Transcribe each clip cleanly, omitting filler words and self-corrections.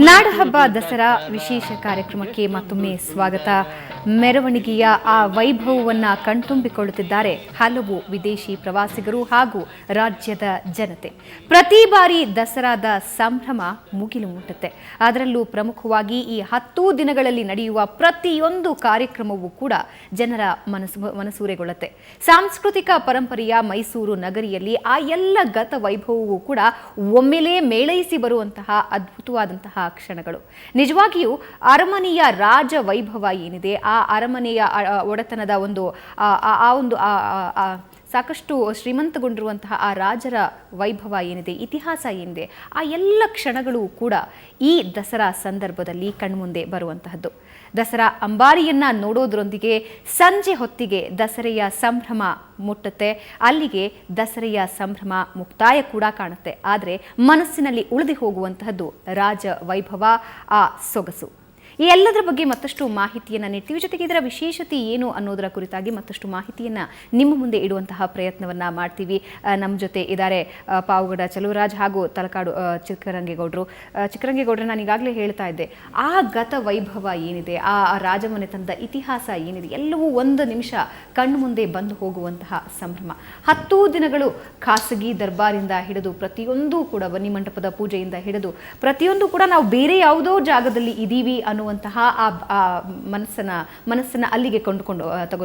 ನಾಡಹಬ್ಬ ದಸರಾ ವಿಶೇಷ ಕಾರ್ಯಕ್ರಮಕ್ಕೆ ಮತ್ತೊಮ್ಮೆ ಸ್ವಾಗತ. ಮೆರವಣಿಗೆಯ ಆ ವೈಭವವನ್ನು ಕಣ್ತುಂಬಿಕೊಳ್ಳುತ್ತಿದ್ದಾರೆ ಹಲವು ವಿದೇಶಿ ಪ್ರವಾಸಿಗರು ಹಾಗೂ ರಾಜ್ಯದ ಜನತೆ. ಪ್ರತಿ ಬಾರಿ ದಸರಾದ ಸಂಭ್ರಮ ಮುಗಿಲು ಮುಟ್ಟುತ್ತೆ. ಅದರಲ್ಲೂ ಪ್ರಮುಖವಾಗಿ ಈ 10 ದಿನಗಳಲ್ಲಿ ನಡೆಯುವ ಪ್ರತಿಯೊಂದು ಕಾರ್ಯಕ್ರಮವೂ ಕೂಡ ಜನರ ಮನಸೂರೆಗೊಳ್ಳುತ್ತೆ. ಸಾಂಸ್ಕೃತಿಕ ಪರಂಪರೆಯ ಮೈಸೂರು ನಗರಿಯಲ್ಲಿ ಆ ಎಲ್ಲ ಗತ ವೈಭವವೂ ಕೂಡ ಒಮ್ಮೆಲೇ ಮೇಳೈಸಿ ಬರುವಂತಹ ಅದ್ಭುತವಾದಂತಹ ಕ್ಷಣಗಳು. ನಿಜವಾಗಿಯೂ ಅರಮನೆಯ ರಾಜ ವೈಭವ ಏನಿದೆ, ಆ ಅರಮನೆಯ ಒಡೆತನದ ಒಂದು ಸಾಕಷ್ಟು ಶ್ರೀಮಂತಗೊಂಡಿರುವಂತಹ ಆ ರಾಜರ ವೈಭವ ಏನಿದೆ, ಇತಿಹಾಸ ಏನಿದೆ, ಆ ಎಲ್ಲ ಕ್ಷಣಗಳು ಕೂಡ ಈ ದಸರಾ ಸಂದರ್ಭದಲ್ಲಿ ಕಣ್ಮುಂದೆ ಬರುವಂತಹದ್ದು. ದಸರಾ ಅಂಬಾರಿಯನ್ನ ನೋಡೋದ್ರೊಂದಿಗೆ ಸಂಜೆ ಹೊತ್ತಿಗೆ ದಸರೆಯ ಸಂಭ್ರಮ ಮುಟ್ಟುತ್ತೆ. ಅಲ್ಲಿಗೆ ದಸರೆಯ ಸಂಭ್ರಮ ಮುಕ್ತಾಯ ಕೂಡ ಕಾಣುತ್ತೆ. ಆದರೆ ಮನಸ್ಸಿನಲ್ಲಿ ಉಳಿದು ಹೋಗುವಂತಹದ್ದು ರಾಜ ವೈಭವ, ಆ ಸೊಗಸು. ಈ ಎಲ್ಲದರ ಬಗ್ಗೆ ಮತ್ತಷ್ಟು ಮಾಹಿತಿಯನ್ನು ನೀಡ್ತೀವಿ. ಜೊತೆಗೆ ಇದರ ವಿಶೇಷತೆ ಏನು ಅನ್ನೋದರ ಕುರಿತಾಗಿ ಮತ್ತಷ್ಟು ಮಾಹಿತಿಯನ್ನು ನಿಮ್ಮ ಮುಂದೆ ಇಡುವಂತಹ ಪ್ರಯತ್ನವನ್ನು ಮಾಡ್ತೀವಿ. ನಮ್ಮ ಜೊತೆ ಇದ್ದಾರೆ ಪಾವಗಡ ಚಲುವರಾಜ್ ಹಾಗೂ ತಲಕಾಡು ಚಿಕ್ಕರಂಗೇಗೌಡರು. ನಾನು ಈಗಾಗಲೇ ಹೇಳ್ತಾ ಇದ್ದೆ, ಆ ಗತ ವೈಭವ ಏನಿದೆ, ಆ ರಾಜಮನೆತನದ ಇತಿಹಾಸ ಏನಿದೆ, ಎಲ್ಲವೂ ಒಂದು ನಿಮಿಷ ಕಣ್ಣು ಮುಂದೆ ಬಂದು ಹೋಗುವಂತಹ ಸಂಭ್ರಮ. 10 ದಿನಗಳು ಖಾಸಗಿ ದರ್ಬಾರಿಂದ ಹಿಡಿದು ಪ್ರತಿಯೊಂದು ಕೂಡ ಬನ್ನಿ ಮಂಟಪದ ಪೂಜೆಯಿಂದ ಹಿಡಿದು ಪ್ರತಿಯೊಂದು ಕೂಡ ನಾವು ಬೇರೆ ಯಾವುದೋ ಜಾಗದಲ್ಲಿ ಇದ್ದೀವಿ ಅನ್ನುವಂತಹ ಆ ಮನಸ್ಸನ್ನ ಅಲ್ಲಿಗೆ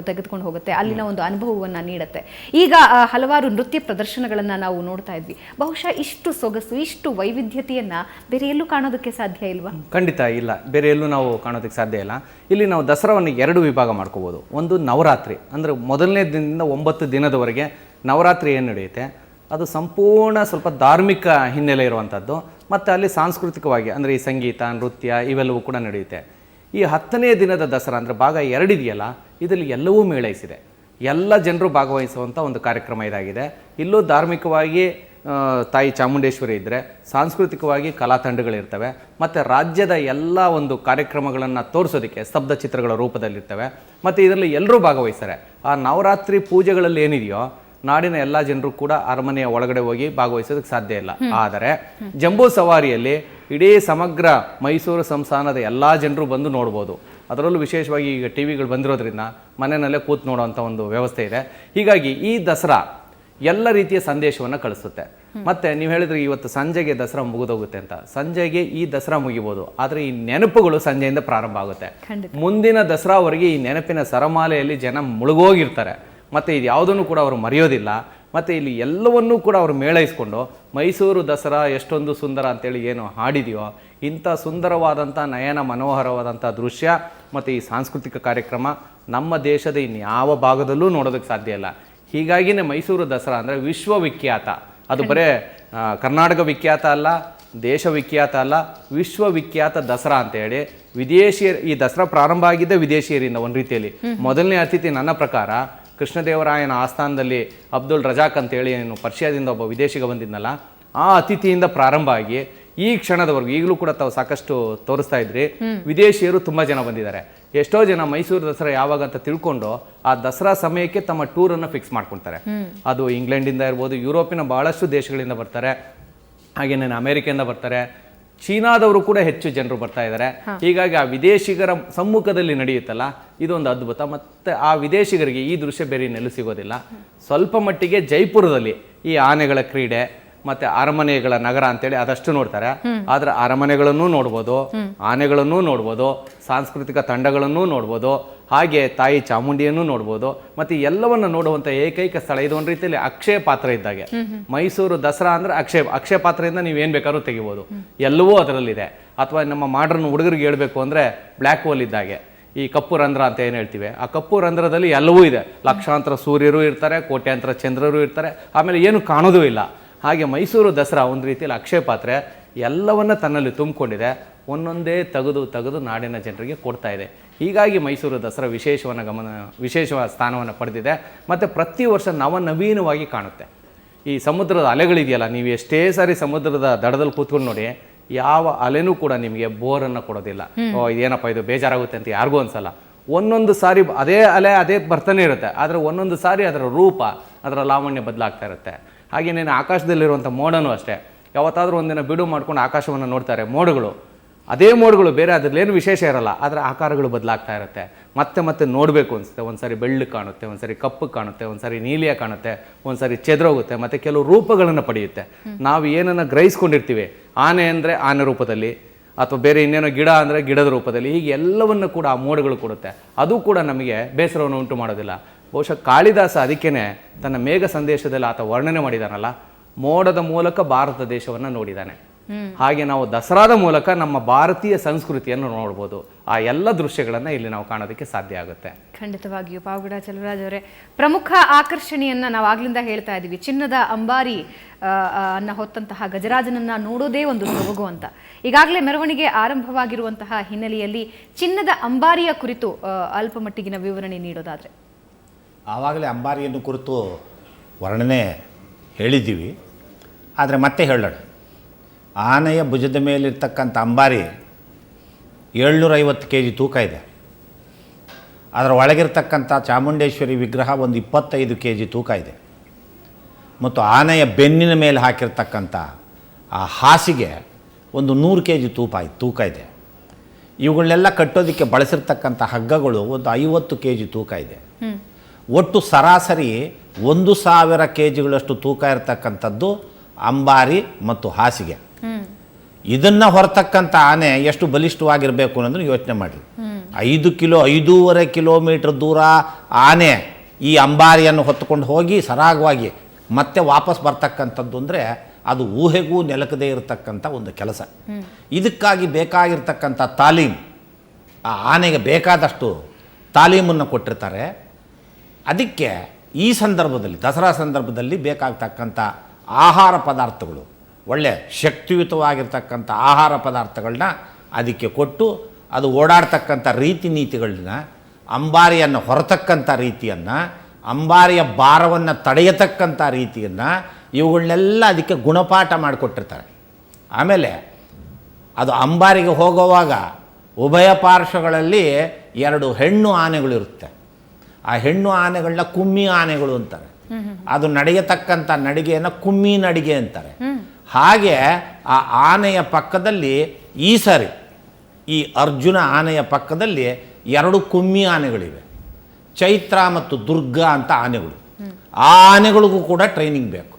ತೆಗೆದುಕೊಂಡು ಹೋಗುತ್ತೆ. ಅಲ್ಲಿನ ಒಂದು ಅನುಭವವನ್ನು ನೀಡುತ್ತೆ. ಈಗ ಹಲವಾರು ನೃತ್ಯ ಪ್ರದರ್ಶನಗಳನ್ನು ನಾವು ನೋಡ್ತಾ ಇದ್ವಿ. ಬಹುಶಃ ಇಷ್ಟು ಸೊಗಸು, ಇಷ್ಟು ವೈವಿಧ್ಯತೆಯನ್ನ ಬೇರೆ ಎಲ್ಲೂ ಕಾಣೋದಕ್ಕೆ ಸಾಧ್ಯ ಇಲ್ವಾ? ಖಂಡಿತ ಇಲ್ಲ, ಬೇರೆ ಎಲ್ಲೂ ನಾವು ಕಾಣೋದಕ್ಕೆ ಸಾಧ್ಯ ಇಲ್ಲ. ಇಲ್ಲಿ ನಾವು ದಸರಾವನ್ನು 2 ವಿಭಾಗ ಮಾಡ್ಕೋಬಹುದು. ಒಂದು ನವರಾತ್ರಿ, ಅಂದರೆ ಮೊದಲನೇ ದಿನದಿಂದ 9 ದಿನದವರೆಗೆ ನವರಾತ್ರಿ ಏನು ನಡೆಯುತ್ತೆ ಅದು ಸಂಪೂರ್ಣ ಸ್ವಲ್ಪ ಧಾರ್ಮಿಕ ಹಿನ್ನೆಲೆ ಇರುವಂಥದ್ದು. ಮತ್ತು ಅಲ್ಲಿ ಸಾಂಸ್ಕೃತಿಕವಾಗಿ ಅಂದರೆ ಈ ಸಂಗೀತ, ನೃತ್ಯ ಇವೆಲ್ಲವೂ ಕೂಡ ನಡೆಯುತ್ತೆ. ಈ 10ನೇ ದಿನದ ದಸರಾ ಅಂದರೆ ಭಾಗ 2 ಇದೆಯಲ್ಲ, ಇದರಲ್ಲಿ ಎಲ್ಲವೂ ಮೇಳೈಸಿದೆ. ಎಲ್ಲ ಜನರು ಭಾಗವಹಿಸುವಂಥ ಒಂದು ಕಾರ್ಯಕ್ರಮ ಇದಾಗಿದೆ. ಇಲ್ಲೂ ಧಾರ್ಮಿಕವಾಗಿ ತಾಯಿ ಚಾಮುಂಡೇಶ್ವರಿ ಇದ್ದರೆ, ಸಾಂಸ್ಕೃತಿಕವಾಗಿ ಕಲಾ ತಂಡಗಳಿರ್ತವೆ, ಮತ್ತು ರಾಜ್ಯದ ಎಲ್ಲ ಒಂದು ಕಾರ್ಯಕ್ರಮಗಳನ್ನು ತೋರಿಸೋದಕ್ಕೆ ಸ್ತಬ್ಧ ಚಿತ್ರಗಳ ರೂಪದಲ್ಲಿರ್ತವೆ. ಮತ್ತು ಇದರಲ್ಲಿ ಎಲ್ಲರೂ ಭಾಗವಹಿಸ್ತಾರೆ. ಆ ನವರಾತ್ರಿ ಪೂಜೆಗಳಲ್ಲಿ ಏನಿದೆಯೋ ನಾಡಿನ ಎಲ್ಲ ಜನರು ಕೂಡ ಅರಮನೆಯ ಒಳಗಡೆ ಹೋಗಿ ಭಾಗವಹಿಸೋದಕ್ಕೆ ಸಾಧ್ಯ ಇಲ್ಲ. ಆದರೆ ಜಂಬೂ ಸವಾರಿಯಲ್ಲಿ ಇಡೀ ಸಮಗ್ರ ಮೈಸೂರು ಸಂಸ್ಥಾನದ ಎಲ್ಲ ಜನರು ಬಂದು ನೋಡ್ಬೋದು. ಅದರಲ್ಲೂ ವಿಶೇಷವಾಗಿ ಈಗ ಟಿವಿಗಳು ಬಂದಿರೋದ್ರಿಂದ ಮನೆಯಲ್ಲೇ ಕೂತು ನೋಡುವಂಥ ಒಂದು ವ್ಯವಸ್ಥೆ ಇದೆ. ಹೀಗಾಗಿ ಈ ದಸರಾ ಎಲ್ಲ ರೀತಿಯ ಸಂದೇಶವನ್ನು ಕಳಿಸುತ್ತೆ. ಮತ್ತೆ ನೀವು ಹೇಳಿದ್ರೆ ಇವತ್ತು ಸಂಜೆಗೆ ದಸರಾ ಮುಗಿದೋಗುತ್ತೆ ಅಂತ. ಸಂಜೆಗೆ ಈ ದಸರಾ ಮುಗಿಬೋದು, ಆದರೆ ಈ ನೆನಪುಗಳು ಸಂಜೆಯಿಂದ ಪ್ರಾರಂಭ ಆಗುತ್ತೆ. ಮುಂದಿನ ದಸರಾವರೆಗೆ ಈ ನೆನಪಿನ ಸರಮಾಲೆಯಲ್ಲಿ ಜನ ಮುಳುಗೋಗಿರ್ತಾರೆ. ಮತ್ತು ಇದು ಯಾವುದನ್ನು ಕೂಡ ಅವರು ಮರೆಯೋದಿಲ್ಲ. ಮತ್ತು ಇಲ್ಲಿ ಎಲ್ಲವನ್ನೂ ಕೂಡ ಅವರು ಮೇಳೈಸ್ಕೊಂಡು ಮೈಸೂರು ದಸರಾ ಎಷ್ಟೊಂದು ಸುಂದರ ಅಂತೇಳಿ ಏನು ಹಾಡಿದೆಯೋ, ಇಂಥ ಸುಂದರವಾದಂಥ ನಯನ ಮನೋಹರವಾದಂಥ ದೃಶ್ಯ ಮತ್ತು ಈ ಸಾಂಸ್ಕೃತಿಕ ಕಾರ್ಯಕ್ರಮ ನಮ್ಮ ದೇಶದ ಇನ್ಯಾವ ಭಾಗದಲ್ಲೂ ನೋಡೋದಕ್ಕೆ ಸಾಧ್ಯ ಇಲ್ಲ. ಹೀಗಾಗಿನೇ ಮೈಸೂರು ದಸರಾ ಅಂದರೆ ವಿಶ್ವವಿಖ್ಯಾತ. ಅದು ಬರೇ ಕರ್ನಾಟಕ ವಿಖ್ಯಾತ ಅಲ್ಲ, ದೇಶ ವಿಖ್ಯಾತ ಅಲ್ಲ, ವಿಶ್ವವಿಖ್ಯಾತ ದಸರಾ ಅಂತೇಳಿ ವಿದೇಶಿಯರು, ಈ ದಸರಾ ಪ್ರಾರಂಭ ಆಗಿದ್ದೇ ವಿದೇಶಿಯರಿಂದ ಒಂದು ರೀತಿಯಲ್ಲಿ. ಮೊದಲನೇ ಅತಿಥಿ ನನ್ನ ಪ್ರಕಾರ ಕೃಷ್ಣದೇವರಾಯನ ಆಸ್ಥಾನದಲ್ಲಿ ಅಬ್ದುಲ್ ರಜಾಕ್ ಅಂತೇಳಿ ಏನು ಪರ್ಷಿಯಾದಿಂದ ಒಬ್ಬ ವಿದೇಶಿಗ ಬಂದಿದ್ನಲ್ಲ, ಆ ಅತಿಥಿಯಿಂದ ಪ್ರಾರಂಭ ಆಗಿ ಈ ಕ್ಷಣದವರೆಗೂ ಈಗಲೂ ಕೂಡ ತಾವು ಸಾಕಷ್ಟು ತೋರಿಸ್ತಾ ಇದ್ರಿ. ವಿದೇಶಿಯರು ತುಂಬ ಜನ ಬಂದಿದ್ದಾರೆ. ಎಷ್ಟೋ ಜನ ಮೈಸೂರು ದಸರಾ ಯಾವಾಗ ಅಂತ ತಿಳ್ಕೊಂಡು ಆ ದಸರಾ ಸಮಯಕ್ಕೆ ತಮ್ಮ ಟೂರನ್ನು ಫಿಕ್ಸ್ ಮಾಡ್ಕೊಳ್ತಾರೆ. ಅದು ಇಂಗ್ಲೆಂಡಿಂದ ಇರ್ಬೋದು, ಯುರೋಪಿನ ಬಹಳಷ್ಟು ದೇಶಗಳಿಂದ ಬರ್ತಾರೆ, ಹಾಗೇನೇ ಅಮೆರಿಕೆಯಿಂದ ಬರ್ತಾರೆ, ಚೀನಾದವರು ಕೂಡ ಹೆಚ್ಚು ಜನರು ಬರ್ತಾ ಇದ್ದಾರೆ. ಹೀಗಾಗಿ ಆ ವಿದೇಶಿಗರ ಸಮ್ಮುಖದಲ್ಲಿ ನಡೆಯುತ್ತಲ್ಲ, ಇದೊಂದು ಅದ್ಭುತ. ಮತ್ತು ಆ ವಿದೇಶಿಗರಿಗೆ ಈ ದೃಶ್ಯ ಬೇರೆ ನೆಲೆ ಸಿಗೋದಿಲ್ಲ. ಸ್ವಲ್ಪ ಮಟ್ಟಿಗೆ ಜೈಪುರದಲ್ಲಿ ಈ ಆನೆಗಳ ಕ್ರೀಡೆ ಮತ್ತೆ ಅರಮನೆಗಳ ನಗರ ಅಂತೇಳಿ ಅದಷ್ಟು ನೋಡ್ತಾರೆ. ಆದ್ರೆ ಅರಮನೆಗಳನ್ನು ನೋಡ್ಬೋದು, ಆನೆಗಳನ್ನು ನೋಡ್ಬೋದು, ಸಾಂಸ್ಕೃತಿಕ ತಂಡಗಳನ್ನು ನೋಡ್ಬೋದು, ಹಾಗೆ ತಾಯಿ ಚಾಮುಂಡಿಯನ್ನು ನೋಡ್ಬೋದು. ಮತ್ತೆ ಎಲ್ಲವನ್ನ ನೋಡುವಂತ ಏಕೈಕ ಸ್ಥಳ ಇದು. ಒಂದು ರೀತಿಯಲ್ಲಿ ಅಕ್ಷಯ ಪಾತ್ರ ಇದ್ದಾಗೆ. ಮೈಸೂರು ದಸರಾ ಅಂದ್ರೆ ಅಕ್ಷಯ ಪಾತ್ರೆಯಿಂದ ನೀವೇನ್ ಬೇಕಾದ್ರೂ ತೆಗಿಬೋದು, ಎಲ್ಲವೂ ಅದರಲ್ಲಿದೆ. ಅಥವಾ ನಮ್ಮ ಮಾಡರ್ನ್ ಹುಡುಗರಿಗೆ ಹೇಳ್ಬೇಕು ಅಂದ್ರೆ ಬ್ಲ್ಯಾಕ್ ಹೋಲ್ ಇದ್ದಾಗೆ, ಈ ಕಪ್ಪು ರಂಧ್ರ ಅಂತ ಏನು ಹೇಳ್ತೀವಿ, ಆ ಕಪ್ಪು ರಂಧ್ರದಲ್ಲಿ ಎಲ್ಲವೂ ಇದೆ. ಲಕ್ಷಾಂತರ ಸೂರ್ಯರು ಇರ್ತಾರೆ, ಕೋಟ್ಯಾಂತರ ಚಂದ್ರರು ಇರ್ತಾರೆ, ಆಮೇಲೆ ಏನು ಕಾಣೋದೂ ಇಲ್ಲ. ಹಾಗೆ ಮೈಸೂರು ದಸರಾ ಒಂದು ರೀತಿಯಲ್ಲಿ ಅಕ್ಷಯ ಪಾತ್ರೆ, ಎಲ್ಲವನ್ನ ತನ್ನಲ್ಲಿ ತುಂಬಿಕೊಂಡಿದೆ. ಒಂದೊಂದೇ ತೆಗೆದು ನಾಡಿನ ಜನರಿಗೆ ಕೊಡ್ತಾ ಇದೆ. ಹೀಗಾಗಿ ಮೈಸೂರು ದಸರಾ ವಿಶೇಷವಾದ ಸ್ಥಾನವನ್ನು ಪಡೆದಿದೆ. ಮತ್ತು ಪ್ರತಿ ವರ್ಷ ನವನವೀನವಾಗಿ ಕಾಣುತ್ತೆ. ಈ ಸಮುದ್ರದ ಅಲೆಗಳಿದೆಯಲ್ಲ, ನೀವು ಎಷ್ಟೇ ಸಾರಿ ಸಮುದ್ರದ ದಡದಲ್ಲಿ ಕೂತ್ಕೊಂಡು ನೋಡಿ, ಯಾವ ಅಲೆನೂ ಕೂಡ ನಿಮಗೆ ಬೋರನ್ನು ಕೊಡೋದಿಲ್ಲ. ಇದೇನಪ್ಪ ಇದು ಬೇಜಾರಾಗುತ್ತೆ ಅಂತ ಯಾರಿಗೂ ಅನ್ಸಲ್ಲ. ಒಂದೊಂದು ಸಾರಿ ಅದೇ ಅಲೆ ಅದೇ ಬರ್ತಾನೆ ಇರುತ್ತೆ, ಆದರೆ ಒಂದೊಂದು ಸಾರಿ ಅದರ ರೂಪ, ಅದರ ಲಾವಣ್ಯ ಬದಲಾಗ್ತಾ ಇರುತ್ತೆ. ಹಾಗೆಯೇ ಆಕಾಶದಲ್ಲಿರುವಂಥ ಮೋಡನೂ ಅಷ್ಟೇ. ಯಾವತ್ತಾದರೂ ಒಂದಿನ ಬಿಡು ಮಾಡ್ಕೊಂಡು ಆಕಾಶವನ್ನು ನೋಡ್ತಾರೆ, ಮೋಡಗಳು ಅದೇ ಮೋಡ್ಗಳು ಬೇರೆ ಅದ್ರಲ್ಲೇನು ವಿಶೇಷ ಇರಲ್ಲ, ಆದರೆ ಆಕಾರಗಳು ಬದಲಾಗ್ತಾ ಇರುತ್ತೆ. ಮತ್ತೆ ಮತ್ತೆ ನೋಡಬೇಕು ಅನಿಸುತ್ತೆ. ಒಂದ್ಸರಿ ಬೆಳ್ಳು ಕಾಣುತ್ತೆ, ಒಂದ್ಸರಿ ಕಪ್ಪು ಕಾಣುತ್ತೆ, ಒಂದ್ಸರಿ ನೀಲಿಯ ಕಾಣುತ್ತೆ, ಒಂದ್ಸರಿ ಚೆದರೋಗುತ್ತೆ, ಮತ್ತೆ ಕೆಲವು ರೂಪಗಳನ್ನು ಪಡೆಯುತ್ತೆ. ನಾವು ಏನನ್ನ ಗ್ರಹಿಸ್ಕೊಂಡಿರ್ತೀವಿ, ಆನೆ ಅಂದರೆ ಆನೆ ರೂಪದಲ್ಲಿ, ಅಥವಾ ಬೇರೆ ಇನ್ನೇನೋ ಗಿಡ ಅಂದರೆ ಗಿಡದ ರೂಪದಲ್ಲಿ, ಹೀಗೆ ಎಲ್ಲವನ್ನು ಕೂಡ ಆ ಮೋಡಗಳು ಕೊಡುತ್ತೆ. ಅದು ಕೂಡ ನಮಗೆ ಬೇಸರವನ್ನು ಉಂಟು ಮಾಡೋದಿಲ್ಲ. ಬಹುಶಃ ಕಾಳಿದಾಸ ಅದಕ್ಕೇನೆ ತನ್ನ ಮೇಘ ಸಂದೇಶದಲ್ಲಿ ಆತ ವರ್ಣನೆ ಮಾಡಿದಾನಲ್ಲ, ಮೋಡದ ಮೂಲಕ ಭಾರತ ದೇಶವನ್ನು ನೋಡಿದ್ದಾನೆ. ಹಾಗೆ ನಾವು ದಸರಾದ ಮೂಲಕ ನಮ್ಮ ಭಾರತೀಯ ಸಂಸ್ಕೃತಿಯನ್ನು ನೋಡ್ಬೋದು. ಆ ಎಲ್ಲ ದೃಶ್ಯಗಳನ್ನು ಇಲ್ಲಿ ನಾವು ಕಾಣೋದಕ್ಕೆ ಸಾಧ್ಯ ಆಗುತ್ತೆ. ಖಂಡಿತವಾಗಿಯೂ ಪಾವಗಡ ಚೆಲುವರಾಜ್ ಅವರೇ, ಪ್ರಮುಖ ಆಕರ್ಷಣೆಯನ್ನ ನಾವು ಆಗ್ಲಿಂದ ಹೇಳ್ತಾ ಇದ್ದೀವಿ, ಚಿನ್ನದ ಅಂಬಾರಿ ಅನ್ನ ಹೊತ್ತಂತಹ ಗಜರಾಜನನ್ನ ನೋಡೋದೇ ಒಂದು ಸೊಬಗು ಅಂತ. ಈಗಾಗಲೇ ಮೆರವಣಿಗೆ ಆರಂಭವಾಗಿರುವಂತಹ ಹಿನ್ನೆಲೆಯಲ್ಲಿ ಚಿನ್ನದ ಅಂಬಾರಿಯ ಕುರಿತು ಅಲ್ಪ ಮಟ್ಟಿಗಿನ ವಿವರಣೆ ನೀಡೋದಾದ್ರೆ. ಆವಾಗಲೇ ಅಂಬಾರಿಯನ್ನು ಕುರಿತು ವರ್ಣನೆ ಹೇಳಿದ್ದೀವಿ, ಆದರೆ ಮತ್ತೆ ಹೇಳೋಣ. ಆನೆಯ ಭುಜದ ಮೇಲಿರ್ತಕ್ಕಂಥ ಅಂಬಾರಿ 750 kg ತೂಕ ಇದೆ. ಅದರ ಒಳಗಿರ್ತಕ್ಕಂಥ ಚಾಮುಂಡೇಶ್ವರಿ ವಿಗ್ರಹ ಒಂದು 25 kg ತೂಕ ಇದೆ. ಮತ್ತು ಆನೆಯ ಬೆನ್ನಿನ ಮೇಲೆ ಹಾಕಿರ್ತಕ್ಕಂಥ ಆ ಹಾಸಿಗೆ ಒಂದು 100 kg ತೂಕ ಇದೆ. ಇವುಗಳನ್ನೆಲ್ಲ ಕಟ್ಟೋದಕ್ಕೆ ಬಳಸಿರ್ತಕ್ಕಂಥ ಹಗ್ಗಗಳು ಒಂದು 50 kg ತೂಕ ಇದೆ. ಒಟ್ಟು ಸರಾಸರಿ 1000 kgಗಳಷ್ಟು ತೂಕ ಇರತಕ್ಕಂಥದ್ದು ಅಂಬಾರಿ ಮತ್ತು ಹಾಸಿಗೆ. ಇದನ್ನು ಹೊರತಕ್ಕಂಥ ಆನೆ ಎಷ್ಟು ಬಲಿಷ್ಠವಾಗಿರಬೇಕು ಅನ್ನೋದನ್ನು ಯೋಚನೆ ಮಾಡಿ. 5.5 ಕಿಲೋಮೀಟರ್ ದೂರ ಆನೆ ಈ ಅಂಬಾರಿಯನ್ನು ಹೊತ್ತುಕೊಂಡು ಹೋಗಿ ಸರಾಗವಾಗಿ ಮತ್ತೆ ವಾಪಸ್ ಬರ್ತಕ್ಕಂಥದ್ದು ಅಂದರೆ ಅದು ಊಹೆಗೂ ನೆಲಕದೇ ಇರತಕ್ಕಂಥ ಒಂದು ಕೆಲಸ. ಇದಕ್ಕಾಗಿ ಬೇಕಾಗಿರ್ತಕ್ಕಂಥ ತಾಲೀಮ್, ಆ ಆನೆಗೆ ಬೇಕಾದಷ್ಟು ತಾಲೀಮನ್ನು ಕೊಟ್ಟಿರ್ತಾರೆ. ಅದಕ್ಕೆ ಈ ಸಂದರ್ಭದಲ್ಲಿ, ದಸರಾ ಸಂದರ್ಭದಲ್ಲಿ ಬೇಕಾಗ್ತಕ್ಕಂಥ ಆಹಾರ ಪದಾರ್ಥಗಳು, ಒಳ್ಳೆ ಶಕ್ತಿಯುತವಾಗಿರ್ತಕ್ಕಂಥ ಆಹಾರ ಪದಾರ್ಥಗಳನ್ನ ಅದಕ್ಕೆ ಕೊಟ್ಟು, ಅದು ಓಡಾಡ್ತಕ್ಕಂಥ ರೀತಿ ನೀತಿಗಳನ್ನ, ಅಂಬಾರಿಯನ್ನು ಹೊರತಕ್ಕಂಥ ರೀತಿಯನ್ನು, ಅಂಬಾರಿಯ ಭಾರವನ್ನು ತಡೆಯತಕ್ಕಂಥ ರೀತಿಯನ್ನು, ಇವುಗಳನ್ನೆಲ್ಲ ಅದಕ್ಕೆ ಗುಣಪಾಠ ಮಾಡಿಕೊಟ್ಟಿರ್ತಾರೆ. ಆಮೇಲೆ ಅದು ಅಂಬಾರಿಗೆ ಹೋಗುವಾಗ ಉಭಯ ಪಾರ್ಶ್ವಗಳಲ್ಲಿ 2 ಹೆಣ್ಣು ಆನೆಗಳಿರುತ್ತೆ. ಆ ಹೆಣ್ಣು ಆನೆಗಳನ್ನ ಕುಮ್ಮಿ ಆನೆಗಳು ಅಂತಾರೆ. ಅದು ನಡೆಯತಕ್ಕಂಥ ನಡಿಗೆಯನ್ನು ಕುಮ್ಮಿ ನಡಿಗೆ ಅಂತಾರೆ. ಹಾಗೆ ಆ ಆನೆಯ ಪಕ್ಕದಲ್ಲಿ ಈ ಸರಿ ಈ ಅರ್ಜುನ ಆನೆಯ ಪಕ್ಕದಲ್ಲಿ 2 ಕುಮ್ಮಿ ಆನೆಗಳಿವೆ, ಚೈತ್ರ ಮತ್ತು ದುರ್ಗಾ ಅಂತ ಆನೆಗಳು. ಆ ಆನೆಗಳಿಗೂ ಕೂಡ ಟ್ರೈನಿಂಗ್ ಬೇಕು.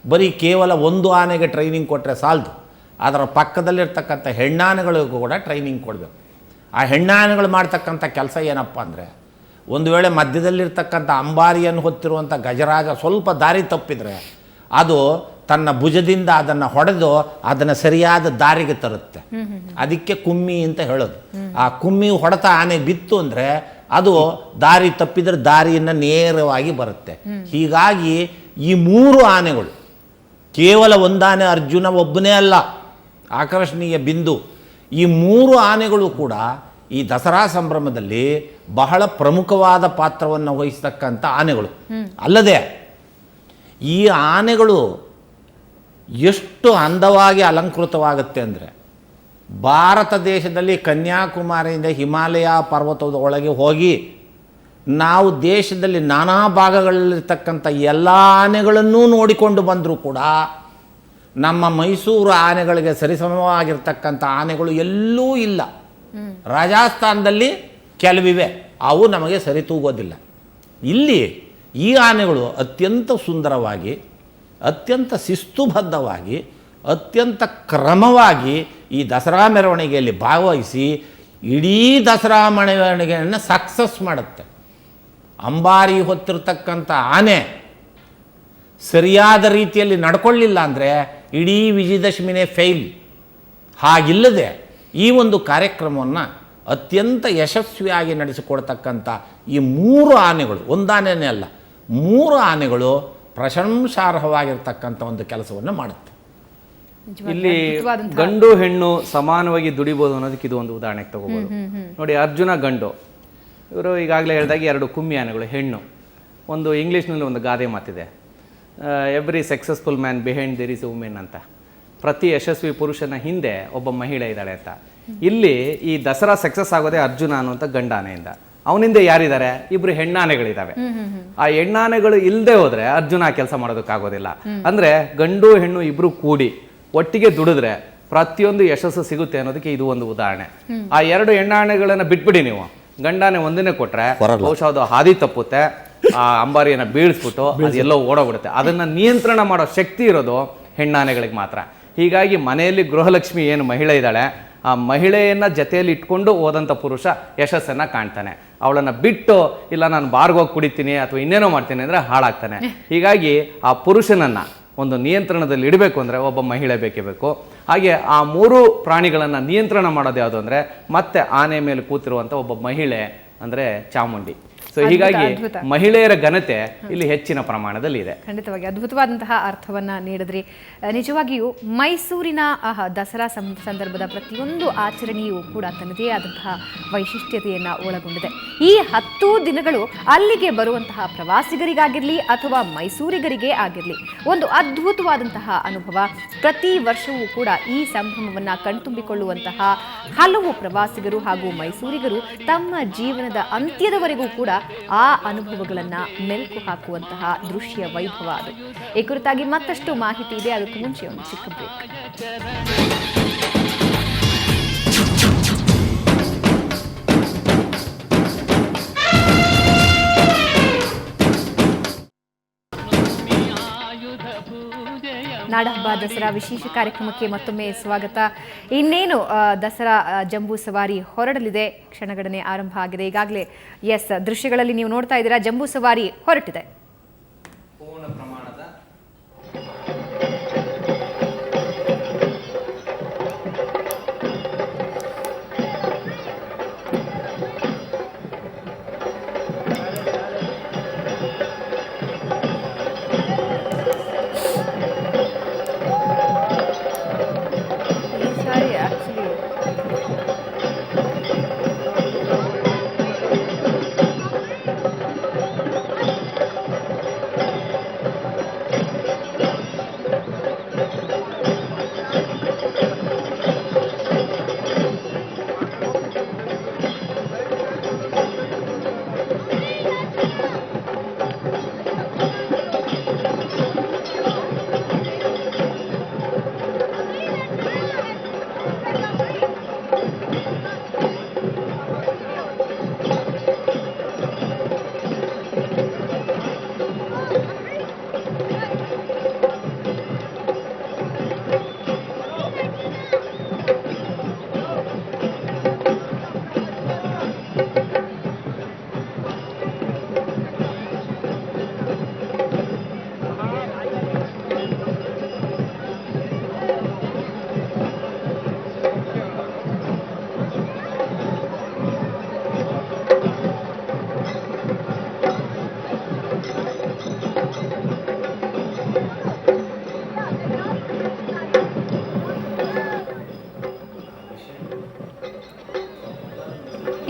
ಬರೀ ಕೇವಲ ಒಂದು ಆನೆಗೆ ಟ್ರೈನಿಂಗ್ ಕೊಟ್ಟರೆ ಸಾಲದು, ಅದರ ಪಕ್ಕದಲ್ಲಿರ್ತಕ್ಕಂಥ ಹೆಣ್ಣಾನೆಗಳಿಗೂ ಕೂಡ ಟ್ರೈನಿಂಗ್ ಕೊಡಬೇಕು. ಆ ಹೆಣ್ಣಾನೆಗಳು ಮಾಡ್ತಕ್ಕಂಥ ಕೆಲಸ ಏನಪ್ಪ ಅಂದರೆ, ಒಂದು ವೇಳೆ ಮಧ್ಯದಲ್ಲಿರ್ತಕ್ಕಂಥ ಅಂಬಾರಿಯನ್ನು ಹೊತ್ತಿರುವಂಥ ಗಜರಾಜ ಸ್ವಲ್ಪ ದಾರಿ ತಪ್ಪಿದರೆ ಅದು ತನ್ನ ಭುಜದಿಂದ ಅದನ್ನು ಹೊಡೆದು ಅದನ್ನು ಸರಿಯಾದ ದಾರಿಗೆ ತರುತ್ತೆ. ಅದಕ್ಕೆ ಕುಮ್ಮಿ ಅಂತ ಹೇಳೋದು. ಆ ಕುಮ್ಮಿ ಹೊಡೆತ ಆನೆ ಬಿತ್ತು ಅಂದರೆ ಅದು ದಾರಿ ತಪ್ಪಿದರೆ ದಾರಿಯನ್ನು ನೇರವಾಗಿ ಬರುತ್ತೆ. ಹೀಗಾಗಿ ಈ 3 ಆನೆಗಳು, ಕೇವಲ ಒಂದಾನೆ ಅರ್ಜುನ ಒಬ್ಬನೇ ಅಲ್ಲ ಆಕರ್ಷಣೀಯ ಬಿಂದು, ಈ 3 ಆನೆಗಳು ಕೂಡ ಈ ದಸರಾ ಸಂಭ್ರಮದಲ್ಲಿ ಬಹಳ ಪ್ರಮುಖವಾದ ಪಾತ್ರವನ್ನು ವಹಿಸ್ತಕ್ಕಂಥ ಆನೆಗಳು. ಅಲ್ಲದೆ ಈ ಆನೆಗಳು ಎಷ್ಟು ಅಂದವಾಗಿ ಅಲಂಕೃತವಾಗುತ್ತೆ ಅಂದರೆ, ಭಾರತ ದೇಶದಲ್ಲಿ ಕನ್ಯಾಕುಮಾರಿಯಿಂದ ಹಿಮಾಲಯ ಪರ್ವತದ ಒಳಗೆ ಹೋಗಿ ನಾವು ದೇಶದಲ್ಲಿ ನಾನಾ ಭಾಗಗಳಲ್ಲಿರ್ತಕ್ಕಂಥ ಎಲ್ಲ ಆನೆಗಳನ್ನೂ ನೋಡಿಕೊಂಡು ಬಂದರೂ ಕೂಡ ನಮ್ಮ ಮೈಸೂರು ಆನೆಗಳಿಗೆ ಸರಿಸಮವಾಗಿರ್ತಕ್ಕಂಥ ಆನೆಗಳು ಎಲ್ಲೂ ಇಲ್ಲ. ರಾಜಸ್ಥಾನದಲ್ಲಿ ಕೆಲವಿವೆ, ಅವು ನಮಗೆ ಸರಿತೂಗೋದಿಲ್ಲ. ಇಲ್ಲಿ ಈ ಆನೆಗಳು ಅತ್ಯಂತ ಸುಂದರವಾಗಿ, ಅತ್ಯಂತ ಶಿಸ್ತುಬದ್ಧವಾಗಿ, ಅತ್ಯಂತ ಕ್ರಮವಾಗಿ ಈ ದಸರಾ ಮೆರವಣಿಗೆಯಲ್ಲಿ ಭಾಗವಹಿಸಿ ಇಡೀ ದಸರಾ ಮೆರವಣಿಗೆಯನ್ನು ಸಕ್ಸಸ್ ಮಾಡುತ್ತೆ. ಅಂಬಾರಿ ಹೊತ್ತಿರ್ತಕ್ಕಂಥ ಆನೆ ಸರಿಯಾದ ರೀತಿಯಲ್ಲಿ ನಡ್ಕೊಳ್ಳಿಲ್ಲ ಅಂದರೆ ಇಡೀ ವಿಜಯದಶಮಿನೇ ಫೇಲ್. ಹಾಗಿಲ್ಲದೆ ಈ ಒಂದು ಕಾರ್ಯಕ್ರಮವನ್ನು ಅತ್ಯಂತ ಯಶಸ್ವಿಯಾಗಿ ನಡೆಸಿಕೊಡ್ತಕ್ಕಂಥ ಈ 3 ಆನೆಗಳು, ಒಂದಾನೆಯೇ ಅಲ್ಲ 3 ಆನೆಗಳು ಪ್ರಶಂಸಾರ್ಹವಾಗಿರ್ತಕ್ಕಂಥ ಒಂದು ಕೆಲಸವನ್ನು ಮಾಡುತ್ತೆ. ಇಲ್ಲಿ ಗಂಡು ಹೆಣ್ಣು ಸಮಾನವಾಗಿ ದುಡಿಬೋದು ಅನ್ನೋದಕ್ಕೆ ಇದು ಒಂದು ಉದಾಹರಣೆಗೆ ತಗೋಬೋದು. ನೋಡಿ, ಅರ್ಜುನ ಗಂಡು, ಇವರು ಈಗಾಗಲೇ ಹೇಳಿದಾಗ 2 ಕುಮ್ಮಿ ಆನೆಗಳು ಹೆಣ್ಣು. ಒಂದು ಇಂಗ್ಲೀಷ್ನಲ್ಲಿ ಒಂದು ಗಾದೆ ಮಾತಿದೆ, every successful man behind there is a women ಅಂತ. ಪ್ರತಿ ಯಶಸ್ವಿ ಪುರುಷನ ಹಿಂದೆ ಒಬ್ಬ ಮಹಿಳೆ ಇದ್ದಾಳೆ ಅಂತ. ಇಲ್ಲಿ ಈ ದಸರಾ ಸಕ್ಸಸ್ ಆಗೋದೇ ಅರ್ಜುನ ಅನ್ನುವಂಥ ಗಂಡಾನೆಯಿಂದ. ಅವನಿಂದ ಯಾರಿದ್ದಾರೆ? 2 ಹೆಣ್ಣಾನೆಗಳಿದ್ದಾವೆ. ಆ ಹೆಣ್ಣಾನೆಗಳು ಇಲ್ಲದೆ ಹೋದ್ರೆ ಅರ್ಜುನ ಕೆಲಸ ಮಾಡೋದಕ್ಕಾಗೋದಿಲ್ಲ. ಅಂದ್ರೆ ಗಂಡು ಹೆಣ್ಣು ಇಬ್ರು ಕೂಡಿ ಒಟ್ಟಿಗೆ ದುಡಿದ್ರೆ ಪ್ರತಿಯೊಂದು ಯಶಸ್ಸು ಸಿಗುತ್ತೆ ಅನ್ನೋದಕ್ಕೆ ಇದು ಒಂದು ಉದಾಹರಣೆ. ಆ 2 ಹೆಣ್ಣಾಣೆಗಳನ್ನ ಬಿಟ್ಬಿಡಿ ನೀವು, ಗಂಡಾನೆ ಒಂದನ್ನೇ ಕೊಟ್ರೆ ಬಹುಶಃ ಅದು ಹಾದಿ ತಪ್ಪುತ್ತೆ, ಆ ಅಂಬಾರಿಯನ್ನ ಬೀಳಿಸ್ಬಿಟ್ಟು ಅದೆಲ್ಲೋ ಓಡೋಗ್ಬಿಡುತ್ತೆ. ಅದನ್ನ ನಿಯಂತ್ರಣ ಮಾಡೋ ಶಕ್ತಿ ಇರೋದು ಹೆಣ್ಣಾನೆಗಳಿಗೆ ಮಾತ್ರ. ಹೀಗಾಗಿ ಮನೆಯಲ್ಲಿ ಗೃಹಲಕ್ಷ್ಮಿ ಏನು ಮಹಿಳೆ ಇದ್ದಾಳೆ, ಆ ಮಹಿಳೆಯನ್ನ ಜೊತೆಯಲ್ಲಿ ಇಟ್ಕೊಂಡು ಹೋದಂಥ ಪುರುಷ ಯಶಸ್ಸನ್ನ ಕಾಣ್ತಾನೆ. ಅವಳನ್ನ ಬಿಟ್ಟು ಇಲ್ಲ ನಾನು ಬಾರ್ಗೋಗಿ ಕುಡಿತೀನಿ ಅಥವಾ ಇನ್ನೇನೋ ಮಾಡ್ತೀನಿ ಅಂದರೆ ಹಾಳಾಗ್ತಾನೆ. ಹೀಗಾಗಿ ಆ ಪುರುಷನನ್ನ ಒಂದು ನಿಯಂತ್ರಣದಲ್ಲಿ ಇಡಬೇಕು ಅಂದರೆ ಒಬ್ಬ ಮಹಿಳೆ ಬೇಕೇ ಬೇಕು. ಹಾಗೆ ಆ 3 ಪ್ರಾಣಿಗಳನ್ನು ನಿಯಂತ್ರಣ ಮಾಡೋದು ಯಾವುದು ಅಂದರೆ ಮತ್ತೆ ಆನೆ ಮೇಲೆ ಕೂತಿರುವಂಥ ಒಬ್ಬ ಮಹಿಳೆ ಅಂದರೆ ಚಾಮುಂಡಿ. ಸೊ ಹೀಗಾಗಿ ಮಹಿಳೆಯರ ಘನತೆ ಇಲ್ಲಿ ಹೆಚ್ಚಿನ ಪ್ರಮಾಣದಲ್ಲಿ ಇದೆ. ಖಂಡಿತವಾಗಿ ಅದ್ಭುತವಾದಂತಹ ಅರ್ಥವನ್ನ ನೀಡಿದ್ರಿ. ನಿಜವಾಗಿಯೂ ಮೈಸೂರಿನ ದಸರಾ ಸಂದರ್ಭದ ಪ್ರತಿಯೊಂದು ಆಚರಣೆಯೂ ಕೂಡ ತನ್ನದೇ ಆದಂತಹ ವೈಶಿಷ್ಟ್ಯತೆಯನ್ನ ಒಳಗೊಂಡಿದೆ. ಈ 10 ದಿನಗಳು ಅಲ್ಲಿಗೆ ಬರುವಂತಹ ಪ್ರವಾಸಿಗರಿಗಾಗಿರ್ಲಿ ಅಥವಾ ಮೈಸೂರಿಗರಿಗೆ ಆಗಿರಲಿ ಒಂದು ಅದ್ಭುತವಾದಂತಹ ಅನುಭವ. ಪ್ರತಿ ವರ್ಷವೂ ಕೂಡ ಈ ಸಂಭ್ರಮವನ್ನ ಕಣ್ತುಂಬಿಕೊಳ್ಳುವಂತಹ ಹಲವು ಪ್ರವಾಸಿಗರು ಹಾಗೂ ಮೈಸೂರಿಗರು ತಮ್ಮ ಜೀವನದ ಅಂತ್ಯದವರೆಗೂ ಕೂಡ ಆ ಅನುಭವಗಳನ್ನ ಮೆಲುಕು ಹಾಕುವಂತಹ ದೃಶ್ಯ ವೈಭವ ಅದು. ಈ ಕುರಿತಾಗಿ ಮತ್ತಷ್ಟು ಮಾಹಿತಿ ಇದೆ, ಅದಕ್ಕೂ ಮುಂಚೆ ಒಂದು ಚಿಕ್ಕ ಬ್ರೇಕ್. ನಾಡಹಬ್ಬ ದಸರಾ ವಿಶೇಷ ಕಾರ್ಯಕ್ರಮಕ್ಕೆ ಮತ್ತೊಮ್ಮೆ ಸ್ವಾಗತ. ಇನ್ನೇನು ದಸರಾ ಜಂಬೂ ಸವಾರಿ ಹೊರಡಲಿದೆ, ಕ್ಷಣಗಣನೆ ಆರಂಭ ಆಗಿದೆ. ಈಗಾಗಲೇ ದೃಶ್ಯಗಳಲ್ಲಿ ನೀವು ನೋಡ್ತಾ ಇದ್ದೀರಾ, ಜಂಬೂ ಸವಾರಿ ಹೊರಟಿದೆ.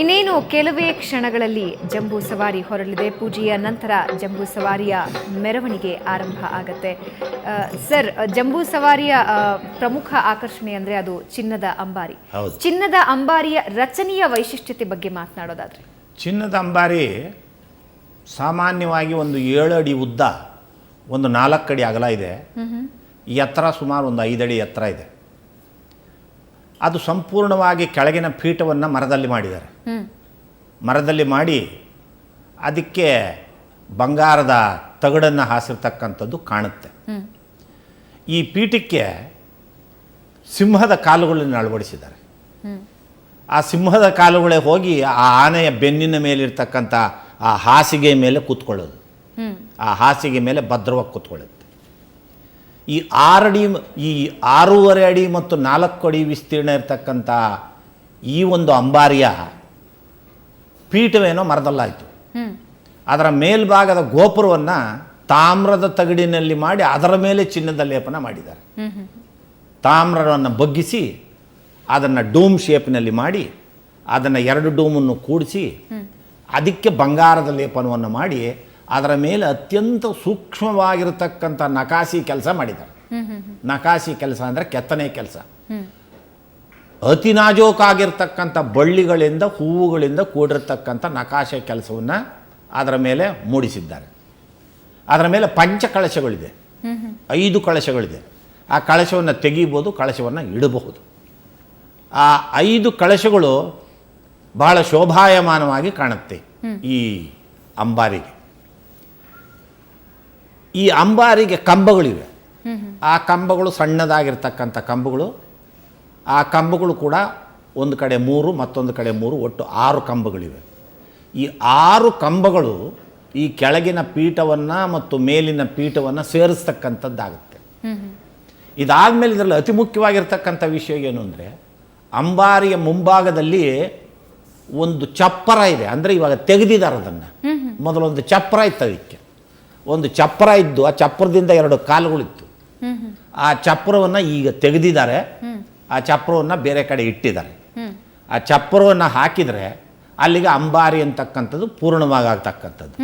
ಇನ್ನೇನು ಕೆಲವೇ ಕ್ಷಣಗಳಲ್ಲಿ ಜಂಬೂ ಸವಾರಿ ಹೊರಡಲಿದೆ. ಪೂಜೆಯ ನಂತರ ಜಂಬೂ ಸವಾರಿಯ ಮೆರವಣಿಗೆ ಆರಂಭ ಆಗತ್ತೆ. ಸರ್, ಜಂಬೂ ಸವಾರಿಯ ಪ್ರಮುಖ ಆಕರ್ಷಣೆ ಅಂದ್ರೆ ಅದು ಚಿನ್ನದ ಅಂಬಾರಿ. ಚಿನ್ನದ ಅಂಬಾರಿಯ ರಚನೆಯ ವೈಶಿಷ್ಟ್ಯತೆ ಬಗ್ಗೆ ಮಾತನಾಡೋದಾದ್ರೆ, ಚಿನ್ನದ ಅಂಬಾರಿ ಸಾಮಾನ್ಯವಾಗಿ ಒಂದು 7 ಅಡಿ ಉದ್ದ, ಒಂದು 4 ಅಡಿ ಅಗಲ ಇದೆ. ಎತ್ತರ ಸುಮಾರು ಒಂದು 5 ಅಡಿ ಎತ್ತರ ಇದೆ. ಅದು ಸಂಪೂರ್ಣವಾಗಿ ಕೆಳಗಿನ ಪೀಠವನ್ನು ಮರದಲ್ಲಿ ಮಾಡಿದ್ದಾರೆ. ಮರದಲ್ಲಿ ಮಾಡಿ ಅದಕ್ಕೆ ಬಂಗಾರದ ತಗಡನ್ನು ಹಾಸಿರ್ತಕ್ಕಂಥದ್ದು ಕಾಣುತ್ತೆ. ಈ ಪೀಠಕ್ಕೆ ಸಿಂಹದ ಕಾಲುಗಳನ್ನು ಅಳವಡಿಸಿದ್ದಾರೆ. ಆ ಸಿಂಹದ ಕಾಲುಗಳೇ ಹೋಗಿ ಆ ಆನೆಯ ಬೆನ್ನಿನ ಮೇಲಿರ್ತಕ್ಕಂಥ ಆ ಹಾಸಿಗೆ ಮೇಲೆ ಕೂತ್ಕೊಳ್ಳೋದು. ಆ ಹಾಸಿಗೆ ಮೇಲೆ ಭದ್ರವಾಗಿ ಕೂತ್ಕೊಳ್ಳುತ್ತೆ. ಈ 6.5 ಅಡಿ ಮತ್ತು 4 ಅಡಿ ವಿಸ್ತೀರ್ಣ ಇರತಕ್ಕಂಥ ಈ ಒಂದು ಅಂಬಾರಿಯ ಪೀಠವೇನೋ ಮರದಲ್ಲಾಯಿತು. ಅದರ ಮೇಲ್ಭಾಗದ ಗೋಪುರವನ್ನು ತಾಮ್ರದ ತಗಡಿನಲ್ಲಿ ಮಾಡಿ ಅದರ ಮೇಲೆ ಚಿನ್ನದ ಲೇಪನ ಮಾಡಿದ್ದಾರೆ. ತಾಮ್ರವನ್ನು ಬಗ್ಗಿಸಿ ಅದನ್ನು ಡೂಮ್ ಶೇಪ್ನಲ್ಲಿ ಮಾಡಿ ಅದನ್ನು 2 ಡೂಮನ್ನು ಕೂಡಿಸಿ ಅದಕ್ಕೆ ಬಂಗಾರದ ಲೇಪನವನ್ನು ಮಾಡಿ ಅದರ ಮೇಲೆ ಅತ್ಯಂತ ಸೂಕ್ಷ್ಮವಾಗಿರತಕ್ಕಂಥ ನಕಾಸಿ ಕೆಲಸ ಮಾಡಿದ್ದಾರೆ. ನಕಾಸಿ ಕೆಲಸ ಅಂದರೆ ಕೆತ್ತನೆ ಕೆಲಸ. ಅತಿ ನಾಜೂಕಾಗಿರ್ತಕ್ಕಂಥ ಬಳ್ಳಿಗಳಿಂದ ಹೂವುಗಳಿಂದ ಕೂಡಿರ್ತಕ್ಕಂಥ ನಕಾಶೆ ಕೆಲಸವನ್ನು ಅದರ ಮೇಲೆ ಮೂಡಿಸಿದ್ದಾರೆ. ಅದರ ಮೇಲೆ ಪಂಚ ಕಳಶಗಳಿದೆ, 5 ಕಳಶಗಳಿದೆ. ಆ ಕಳಶವನ್ನು ತೆಗೀಬೋದು, ಕಳಶವನ್ನು ಇಡಬಹುದು. ಆ 5 ಕಳಶಗಳು ಬಹಳ ಶೋಭಾಯಮಾನವಾಗಿ ಕಾಣುತ್ತೆ ಈ ಅಂಬಾರಿಗೆ. ಈ ಅಂಬಾರಿಗೆ ಕಂಬಗಳಿವೆ. ಆ ಕಂಬಗಳು ಸಣ್ಣದಾಗಿರ್ತಕ್ಕಂಥ ಕಂಬಗಳು. ಆ ಕಂಬಗಳು ಕೂಡ ಒಂದು ಕಡೆ 3, ಮತ್ತೊಂದು ಕಡೆ 3, ಒಟ್ಟು 6 ಕಂಬಗಳಿವೆ. ಈ 6 ಕಂಬಗಳು ಈ ಕೆಳಗಿನ ಪೀಠವನ್ನು ಮತ್ತು ಮೇಲಿನ ಪೀಠವನ್ನು ಸೇರಿಸ್ತಕ್ಕಂಥದ್ದಾಗುತ್ತೆ. ಇದಾದಮೇಲೆ ಇದರಲ್ಲಿ ಅತಿ ಮುಖ್ಯವಾಗಿರ್ತಕ್ಕಂಥ ವಿಷಯ ಏನು ಅಂದರೆ, ಅಂಬಾರಿಯ ಮುಂಭಾಗದಲ್ಲಿ ಒಂದು ಚಪ್ಪರ ಇದೆ. ಅಂದರೆ ಇವಾಗ ತೆಗೆದಿದ್ದಾರೆ ಅದನ್ನು. ಮೊದಲೊಂದು ಚಪ್ಪರ ಇತ್ತು, ಅದಕ್ಕೆ ಒಂದು ಚಪ್ಪರ ಇದ್ದು ಆ ಚಪ್ಪರದಿಂದ 2 ಕಾಲುಗಳಿತ್ತು. ಆ ಚಪ್ಪರವನ್ನು ಈಗ ತೆಗೆದಿದ್ದಾರೆ. ಆ ಚಪ್ಪರವನ್ನು ಬೇರೆ ಕಡೆ ಇಟ್ಟಿದ್ದಾರೆ. ಆ ಚಪ್ಪರವನ್ನು ಹಾಕಿದರೆ ಅಲ್ಲಿಗೆ ಅಂಬಾರಿ ಅಂತಕ್ಕಂಥದ್ದು ಪೂರ್ಣವಾಗಿ ಆಗ್ತಕ್ಕಂಥದ್ದು.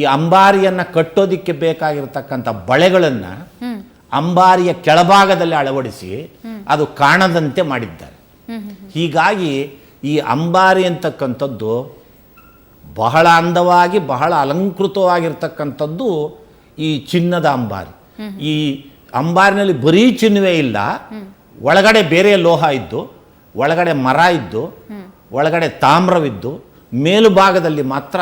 ಈ ಅಂಬಾರಿಯನ್ನು ಕಟ್ಟೋದಿಕ್ಕೆ ಬೇಕಾಗಿರ್ತಕ್ಕಂಥ ಬಳೆಗಳನ್ನು ಅಂಬಾರಿಯ ಕೆಳಭಾಗದಲ್ಲಿ ಅಳವಡಿಸಿ ಅದು ಕಾಣದಂತೆ ಮಾಡಿದ್ದಾರೆ. ಹೀಗಾಗಿ ಈ ಅಂಬಾರಿ ಅಂತಕ್ಕಂಥದ್ದು ಬಹಳ ಅಂದವಾಗಿ, ಬಹಳ ಅಲಂಕೃತವಾಗಿರ್ತಕ್ಕಂಥದ್ದು ಈ ಚಿನ್ನದ ಅಂಬಾರಿ. ಈ ಅಂಬಾರಿನಲ್ಲಿ ಬರೀ ಚಿನ್ನವೇ ಇಲ್ಲ, ಒಳಗಡೆ ಬೇರೆ ಲೋಹ ಇದ್ದು, ಒಳಗಡೆ ಮರ ಇದ್ದು, ಒಳಗಡೆ ತಾಮ್ರವಿದ್ದು, ಮೇಲುಭಾಗದಲ್ಲಿ ಮಾತ್ರ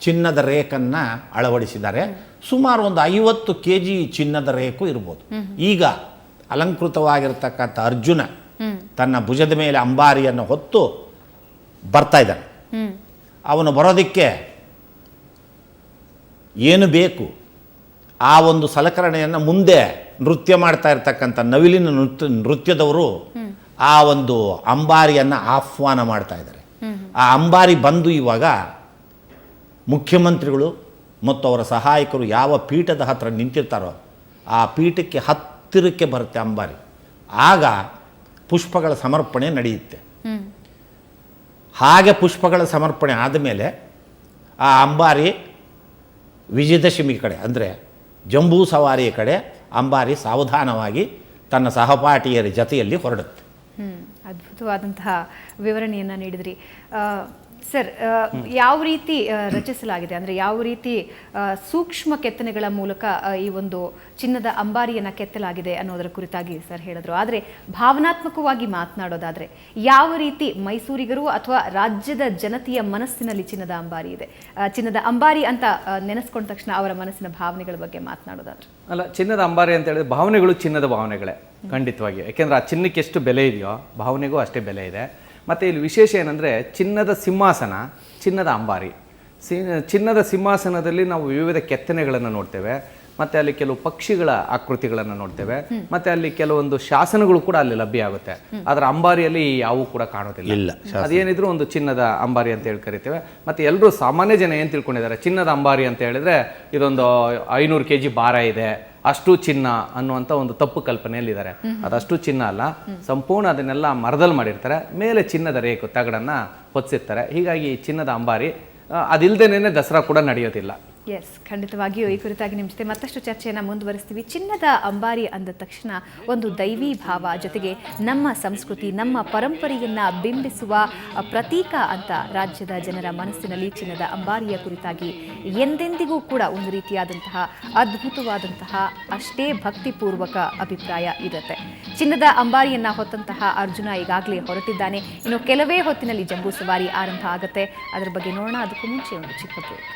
ಚಿನ್ನದ ರೇಖನ್ನು ಅಳವಡಿಸಿದ್ದಾರೆ. ಸುಮಾರು ಒಂದು 50 kg ಚಿನ್ನದ ರೇಖು ಇರ್ಬೋದು. ಈಗ ಅಲಂಕೃತವಾಗಿರ್ತಕ್ಕಂಥ ಅರ್ಜುನ ತನ್ನ ಭುಜದ ಮೇಲೆ ಅಂಬಾರಿಯನ್ನು ಹೊತ್ತು ಬರ್ತಾ ಇದ್ದಾನೆ. ಅವನು ಬರೋದಕ್ಕೆ ಏನು ಬೇಕು ಆ ಒಂದು ಸಲಕರಣೆಯನ್ನು ಮುಂದೆ ನೃತ್ಯ ಮಾಡ್ತಾ ಇರ್ತಕ್ಕಂಥ ನವಿಲಿನ ನೃತ್ಯದವರು ಆ ಒಂದು ಅಂಬಾರಿಯನ್ನು ಆಹ್ವಾನ ಮಾಡ್ತಾ ಇದ್ದಾರೆ. ಆ ಅಂಬಾರಿ ಬಂದು ಇವಾಗ ಮುಖ್ಯಮಂತ್ರಿಗಳು ಮತ್ತು ಅವರ ಸಹಾಯಕರು ಯಾವ ಪೀಠದ ಹತ್ರ ನಿಂತಿರ್ತಾರೋ ಆ ಪೀಠಕ್ಕೆ ಹತ್ತಿರಕ್ಕೆ ಬರುತ್ತೆ ಅಂಬಾರಿ. ಆಗ ಪುಷ್ಪಗಳ ಸಮರ್ಪಣೆ ನಡೆಯುತ್ತೆ. ಹಾಗೆ ಪುಷ್ಪಗಳ ಸಮರ್ಪಣೆ ಆದಮೇಲೆ ಆ ಅಂಬಾರಿ ವಿಜಯದಶಮಿ ಕಡೆ, ಅಂದರೆ ಜಂಬೂ ಸವಾರಿಯ ಕಡೆ ಅಂಬಾರಿ ಸಾವಧಾನವಾಗಿ ತನ್ನ ಸಹಪಾಠಿಯರ ಜೊತೆಯಲ್ಲಿ ಹೊರಡುತ್ತೆ. ಅದ್ಭುತವಾದಂತಹ ವಿವರಣೆಯನ್ನು ನೀಡಿದ್ರಿ ಸರ್. ಯಾವ ರೀತಿ ರಚಿಸಲಾಗಿದೆ, ಅಂದರೆ ಯಾವ ರೀತಿ ಸೂಕ್ಷ್ಮ ಕೆತ್ತನೆಗಳ ಮೂಲಕ ಈ ಒಂದು ಚಿನ್ನದ ಅಂಬಾರಿಯನ್ನು ಕೆತ್ತಲಾಗಿದೆ ಅನ್ನೋದರ ಕುರಿತಾಗಿ ಸರ್ ಹೇಳಿದ್ರು. ಆದರೆ ಭಾವನಾತ್ಮಕವಾಗಿ ಮಾತನಾಡೋದಾದರೆ ಯಾವ ರೀತಿ ಮೈಸೂರಿಗರು ಅಥವಾ ರಾಜ್ಯದ ಜನತೆಯ ಮನಸ್ಸಿನಲ್ಲಿ ಚಿನ್ನದ ಅಂಬಾರಿ ಇದೆ, ಚಿನ್ನದ ಅಂಬಾರಿ ಅಂತ ನೆನೆಸ್ಕೊಂಡ ತಕ್ಷಣ ಅವರ ಮನಸ್ಸಿನ ಭಾವನೆಗಳ ಬಗ್ಗೆ ಮಾತನಾಡೋದಾದ್ರೆ? ಅಲ್ಲ, ಚಿನ್ನದ ಅಂಬಾರಿ ಅಂತ ಹೇಳಿದ್ರೆ ಭಾವನೆಗಳು ಚಿನ್ನದ ಭಾವನೆಗಳೇ ಖಂಡಿತವಾಗಿ. ಯಾಕೆಂದರೆ ಆ ಚಿನ್ನಕ್ಕೆ ಎಷ್ಟು ಬೆಲೆ ಇದೆಯೋ ಭಾವನೆಗೂ ಅಷ್ಟೇ ಬೆಲೆ ಇದೆ. ಮತ್ತು ಇಲ್ಲಿ ವಿಶೇಷ ಏನಂದರೆ ಚಿನ್ನದ ಸಿಂಹಾಸನ, ಚಿನ್ನದ ಅಂಬಾರಿ. ಚಿನ್ನದ ಸಿಂಹಾಸನದಲ್ಲಿ ನಾವು ವಿವಿಧ ಕೆತ್ತನೆಗಳನ್ನು ನೋಡ್ತೇವೆ, ಮತ್ತು ಅಲ್ಲಿ ಕೆಲವು ಪಕ್ಷಿಗಳ ಆಕೃತಿಗಳನ್ನು ನೋಡ್ತೇವೆ, ಮತ್ತು ಅಲ್ಲಿ ಕೆಲವೊಂದು ಶಾಸನಗಳು ಕೂಡ ಅಲ್ಲಿ ಲಭ್ಯ ಆಗುತ್ತೆ. ಆದರೆ ಅಂಬಾರಿಯಲ್ಲಿ ಯಾವೂ ಕೂಡ ಕಾಣೋದಿಲ್ಲ. ಅದೇನಿದ್ರು ಒಂದು ಚಿನ್ನದ ಅಂಬಾರಿ ಅಂತ ಹೇಳಿ ಕರಿತೇವೆ. ಮತ್ತು ಎಲ್ಲರೂ ಸಾಮಾನ್ಯ ಜನ ಏನು ತಿಳ್ಕೊಂಡಿದ್ದಾರೆ, ಚಿನ್ನದ ಅಂಬಾರಿ ಅಂತ ಹೇಳಿದ್ರೆ ಇದೊಂದು 500 kg ಭಾರ ಇದೆ, ಅಷ್ಟು ಚಿನ್ನ ಅನ್ನುವಂಥ ಒಂದು ತಪ್ಪು ಕಲ್ಪನೆಯಲ್ಲಿದ್ದಾರೆ. ಅದಷ್ಟು ಚಿನ್ನ ಅಲ್ಲ, ಸಂಪೂರ್ಣ ಅದನ್ನೆಲ್ಲ ಮರದಲ್ಲಿ ಮಾಡಿರ್ತಾರೆ, ಮೇಲೆ ಚಿನ್ನದ ರೇಖು ತಗಡನ್ನು ಹೊತ್ತಿರ್ತಾರೆ. ಹೀಗಾಗಿ ಚಿನ್ನದ ಅಂಬಾರಿ ಅದಿಲ್ಲದೇನೆ ದಸರಾ ಕೂಡ ನಡೆಯೋದಿಲ್ಲ. ಎಸ್, ಖಂಡಿತವಾಗಿಯೂ ಈ ಕುರಿತಾಗಿ ನಿಮ್ಮ ಜೊತೆ ಮತ್ತಷ್ಟು ಚರ್ಚೆಯನ್ನು ಮುಂದುವರಿಸ್ತೀವಿ. ಚಿನ್ನದ ಅಂಬಾರಿ ಅಂದ ತಕ್ಷಣ ಒಂದು ದೈವಿ ಭಾವ, ಜೊತೆಗೆ ನಮ್ಮ ಸಂಸ್ಕೃತಿ, ನಮ್ಮ ಪರಂಪರೆಯನ್ನು ಬಿಂಬಿಸುವ ಪ್ರತೀಕ ಅಂತ ರಾಜ್ಯದ ಜನರ ಮನಸ್ಸಿನಲ್ಲಿ ಚಿನ್ನದ ಅಂಬಾರಿಯ ಕುರಿತಾಗಿ ಎಂದೆಂದಿಗೂ ಕೂಡ ಒಂದು ರೀತಿಯಾದಂತಹ ಅದ್ಭುತವಾದಂತಹ ಅಷ್ಟೇ ಭಕ್ತಿಪೂರ್ವಕ ಅಭಿಪ್ರಾಯ ಇರುತ್ತೆ. ಚಿನ್ನದ ಅಂಬಾರಿಯನ್ನು ಹೊತ್ತಂತಹ ಅರ್ಜುನ ಈಗಾಗಲೇ ಹೊರಟಿದ್ದಾನೆ. ಇನ್ನು ಕೆಲವೇ ಹೊತ್ತಿನಲ್ಲಿ ಜಂಬೂ ಸವಾರಿ ಆರಂಭ ಆಗುತ್ತೆ. ಅದರ ಬಗ್ಗೆ ನೋಡೋಣ. ಅದಕ್ಕೂ ಮುಂಚೆ ಒಂದು ಚಿಕ್ಕ ಬ್ರೇಕ್.